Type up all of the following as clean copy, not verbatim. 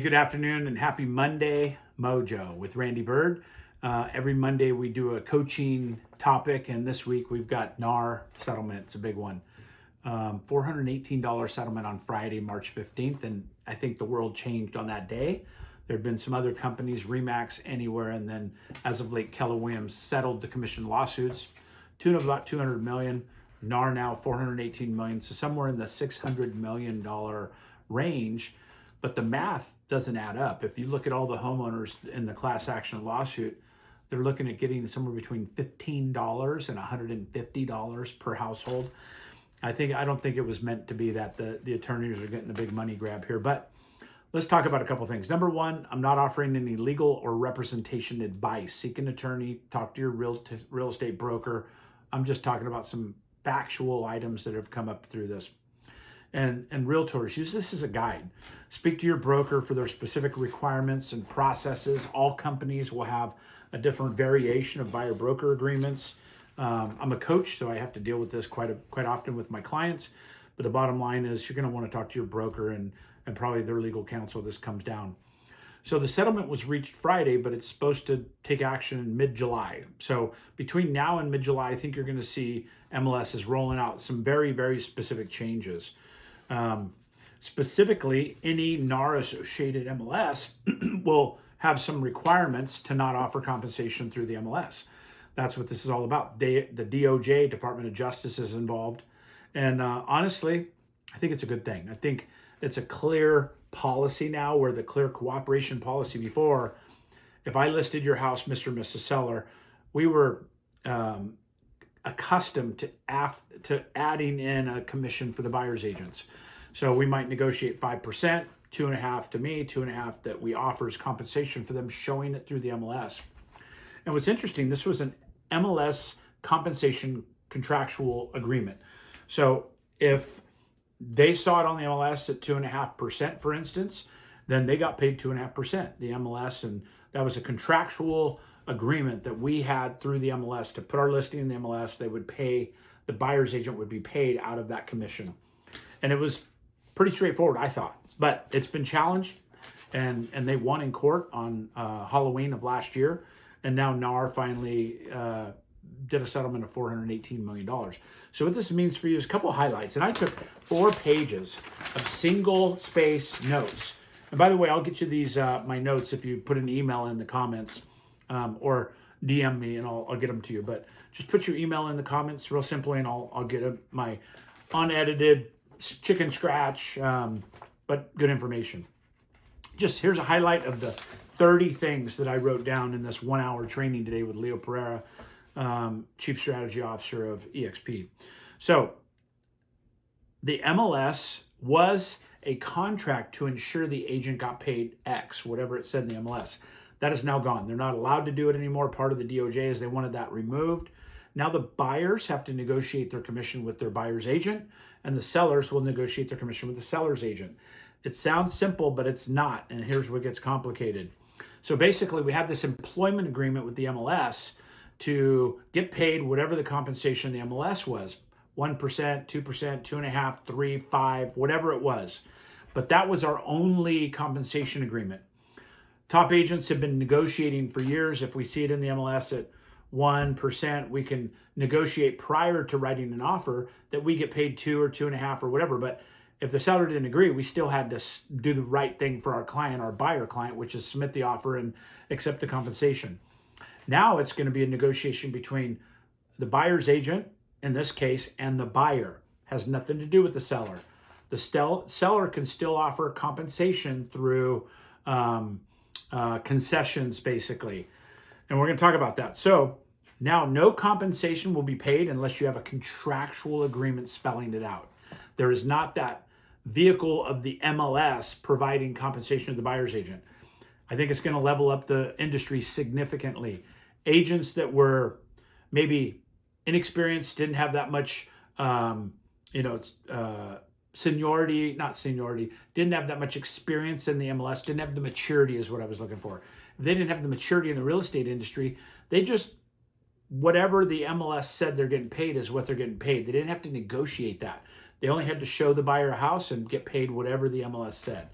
Good afternoon and happy Monday Mojo with Randy Byrd. Every Monday we do a coaching topic, and this week we've got NAR settlement. It's a big one. $418 settlement on Friday, March 15th, and I think the world changed on that day. There have been some other companies, Remax, Anywhere, and then as of late, Keller Williams settled the commission lawsuits, tune of about $200 million. NAR now $418 million, so somewhere in the $600 million range. But the math doesn't add up. If you look at all the homeowners in the class action lawsuit, they're looking at getting somewhere between $15 and $150 per household. I don't think it was meant to be that the attorneys are getting a big money grab here. But let's talk about a couple things. Number one, I'm not offering any legal or representation advice. Seek an attorney, talk to your real estate broker. I'm just talking about some factual items that have come up through this. And realtors, use this as a guide. Speak to your broker for their specific requirements and processes. All companies will have a different variation of buyer-broker agreements. I'm a coach, so I have to deal with this quite often with my clients. But the bottom line is you're going to want to talk to your broker and probably their legal counsel. This comes down. So the settlement was reached Friday, but it's supposed to take action in mid-July. So between now and mid-July, I think you're going to see MLS is rolling out some very, very specific changes. Specifically, any NAR-associated MLS will have some requirements to not offer compensation through the MLS. That's what this is all about. The DOJ, Department of Justice, is involved. And honestly, I think it's a good thing. I think it's a clear policy now, where the clear cooperation policy before, if I listed your house, Mr. and Mrs. Seller, we were accustomed to adding in a commission for the buyer's agents. So we might negotiate 5%, 2.5% to me, 2.5% that we offer as compensation for them showing it through the MLS. And what's interesting, this was an MLS compensation contractual agreement. So if they saw it on the MLS at 2.5%, for instance, then they got paid 2.5%, the MLS, and that was a contractual agreement that we had through the MLS to put our listing in the MLS. They would pay, the buyer's agent would be paid out of that commission. And it was pretty straightforward, I thought, but it's been challenged, and they won in court on Halloween of last year. And now NAR finally did a settlement of $418 million. So what this means for you is a couple of highlights. And I took 4 pages of single space notes. And by the way, I'll get you these, my notes, if you put an email in the comments, or DM me and I'll get them to you. But just put your email in the comments real simply, and I'll get my unedited chicken scratch, but good information. Just here's a highlight of the 30 things that I wrote down in this 1-hour training today with Leo Pereira, Chief Strategy Officer of EXP. So the MLS was a contract to ensure the agent got paid X, whatever it said in the MLS. That is now gone. They're not allowed to do it anymore. Part of the DOJ is they wanted that removed. Now the buyers have to negotiate their commission with their buyer's agent, and the sellers will negotiate their commission with the seller's agent. It sounds simple, but it's not, and here's what gets complicated. So basically, we had this employment agreement with the MLS to get paid whatever the compensation the MLS was, 1%, 2%, 2.5%, 3%, 5%, whatever it was. But that was our only compensation agreement. Top agents have been negotiating for years. If we see it in the MLS at 1%, we can negotiate prior to writing an offer that we get paid 2 or 2.5 or whatever. But if the seller didn't agree, we still had to do the right thing for our client, our buyer client, which is submit the offer and accept the compensation. Now it's going to be a negotiation between the buyer's agent, in this case, and the buyer. Has nothing to do with the seller. The seller can still offer compensation through concessions, basically. And we're going to talk about that. So now no compensation will be paid unless you have a contractual agreement spelling it out. There is not that vehicle of the MLS providing compensation to the buyer's agent. I think it's going to level up the industry significantly. Agents that were maybe inexperienced, didn't have that much, seniority, didn't have that much experience in the MLS, didn't have the maturity is what I was looking for. If they didn't have the maturity in the real estate industry, they just, whatever the MLS said they're getting paid is what they're getting paid. They didn't have to negotiate that. They only had to show the buyer a house and get paid whatever the MLS said.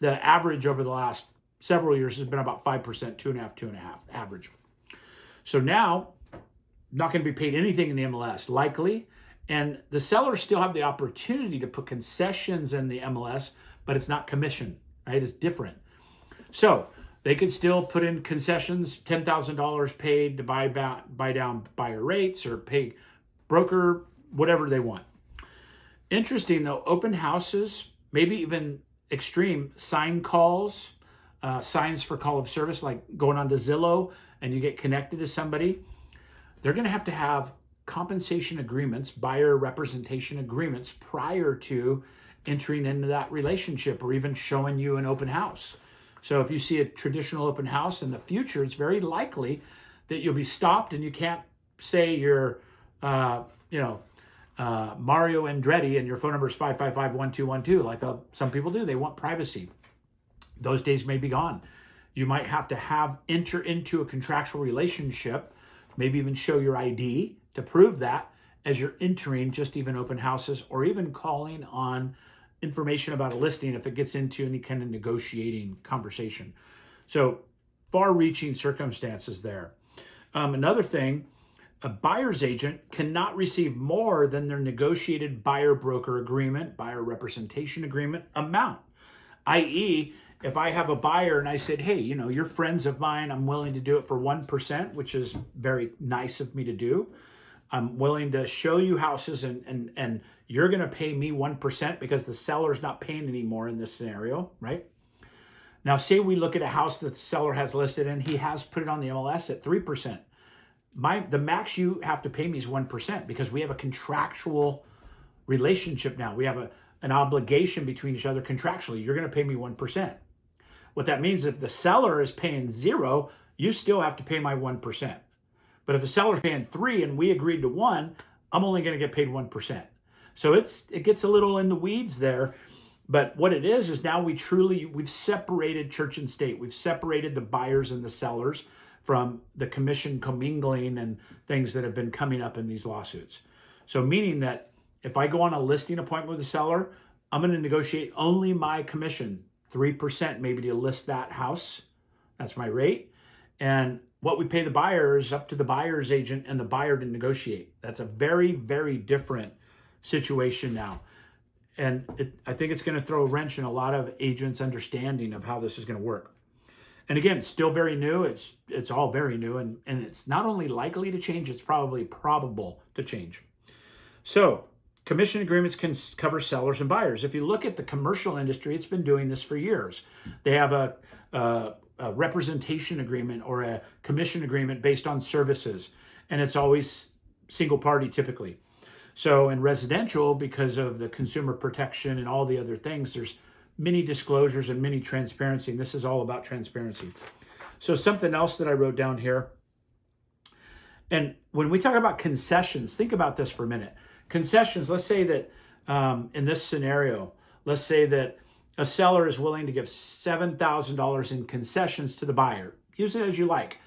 the average over the last several years has been about 5%, 2.5 average. So now, not going to be paid anything in the MLS, likely. And the sellers still have the opportunity to put concessions in the MLS, but it's not commission, right? It's different. So they could still put in concessions, $10,000 paid to buy down buyer rates or pay broker, whatever they want. Interesting though, open houses, maybe even extreme sign calls, signs for call of service, like going on to Zillow and you get connected to somebody. They're going to have compensation agreements, buyer representation agreements prior to entering into that relationship or even showing you an open house. So if you see a traditional open house in the future, it's very likely that you'll be stopped and you can't say you're, Mario Andretti and your phone number is 555-1212 like some people do. They want privacy. Those days may be gone. You might have to enter into a contractual relationship, maybe even show your ID to prove that as you're entering just even open houses or even calling on information about a listing if it gets into any kind of negotiating conversation. So far-reaching circumstances there. Another thing, a buyer's agent cannot receive more than their negotiated buyer-broker agreement, buyer representation agreement amount. i.e., if I have a buyer and I said, hey, you're friends of mine, I'm willing to do it for 1%, which is very nice of me to do. I'm willing to show you houses and you're going to pay me 1% because the seller's not paying anymore in this scenario, right? Now, say we look at a house that the seller has listed and he has put it on the MLS at 3%. The max you have to pay me is 1% because we have a contractual relationship now. We have an obligation between each other contractually. You're going to pay me 1%. What that means, if the seller is paying 0, you still have to pay my 1%. But if the seller's paying 3 and we agreed to 1, I'm only going to get paid 1%. So it gets a little in the weeds there. But what it is now we've separated church and state. We've separated the buyers and the sellers from the commission commingling and things that have been coming up in these lawsuits. So meaning that if I go on a listing appointment with the seller, I'm going to negotiate only my commission, 3% maybe to list that house. That's my rate. And what we pay the buyer is up to the buyer's agent and the buyer to negotiate. That's a very, very different situation now. And I think it's going to throw a wrench in a lot of agents' understanding of how this is going to work. And again, it's still very new. It's all very new. And it's not only likely to change, it's probably probable to change. So commission agreements can cover sellers and buyers. If you look at the commercial industry, it's been doing this for years. They have a representation agreement or a commission agreement based on services, and it's always single party typically. So in residential, because of the consumer protection and all the other things, there's many disclosures and many transparency, and this is all about transparency. So something else that I wrote down here, and when we talk about concessions, think about this for a minute. Concessions, let's say that in this scenario, let's say that a seller is willing to give $7,000 in concessions to the buyer. Use it as you like.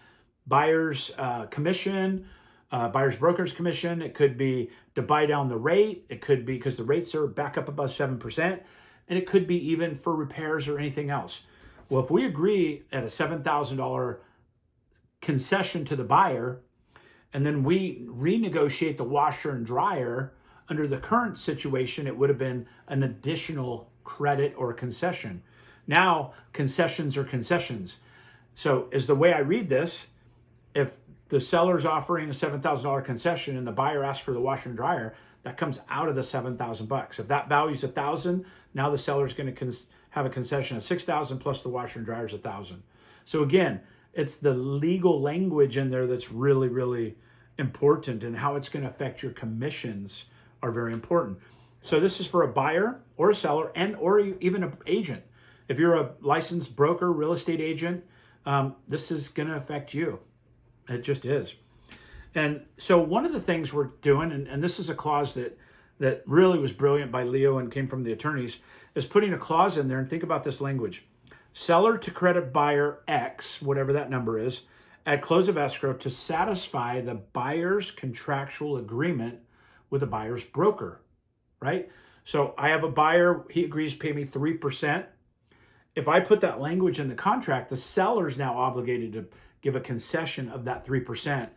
Buyer's commission, buyer's broker's commission. It could be to buy down the rate. It could be because the rates are back up above 7%. And it could be even for repairs or anything else. Well, if we agree at a $7,000 concession to the buyer, and then we renegotiate the washer and dryer, under the current situation, it would have been an additional credit or concession. Now, concessions are concessions. So is the way I read this, if the seller's offering a $7,000 concession and the buyer asks for the washer and dryer, that comes out of the $7,000. If that value's $1,000, now the seller's going to have a concession of $6,000 plus the washer and dryer is $1,000. So again, it's the legal language in there that's really, really important, and how it's going to affect your commissions are very important. So this is for a buyer or a seller or even an agent. If you're a licensed broker, real estate agent, this is going to affect you. It just is. And so one of the things we're doing, and this is a clause that really was brilliant by Leo and came from the attorneys, is putting a clause in there, and think about this language. Seller to credit buyer X, whatever that number is, at close of escrow to satisfy the buyer's contractual agreement with the buyer's broker, right? So I have a buyer, he agrees to pay me 3%, if I put that language in the contract, the seller's now obligated to give a concession of that 3%,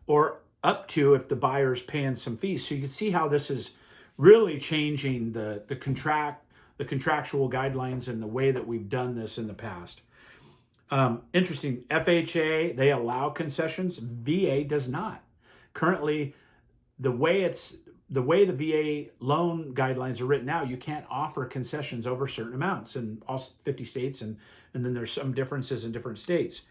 or up to if the buyer's paying some fees. So you can see how this is really changing the contractual guidelines and the way that we've done this in the past. Interesting. FHA, they allow concessions. VA does not. Currently, the way the VA loan guidelines are written now, you can't offer concessions over certain amounts in all 50 states, and then there's some differences in different states.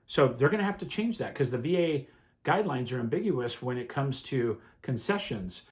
So they're going to have to change that because the VA guidelines are ambiguous when it comes to concessions.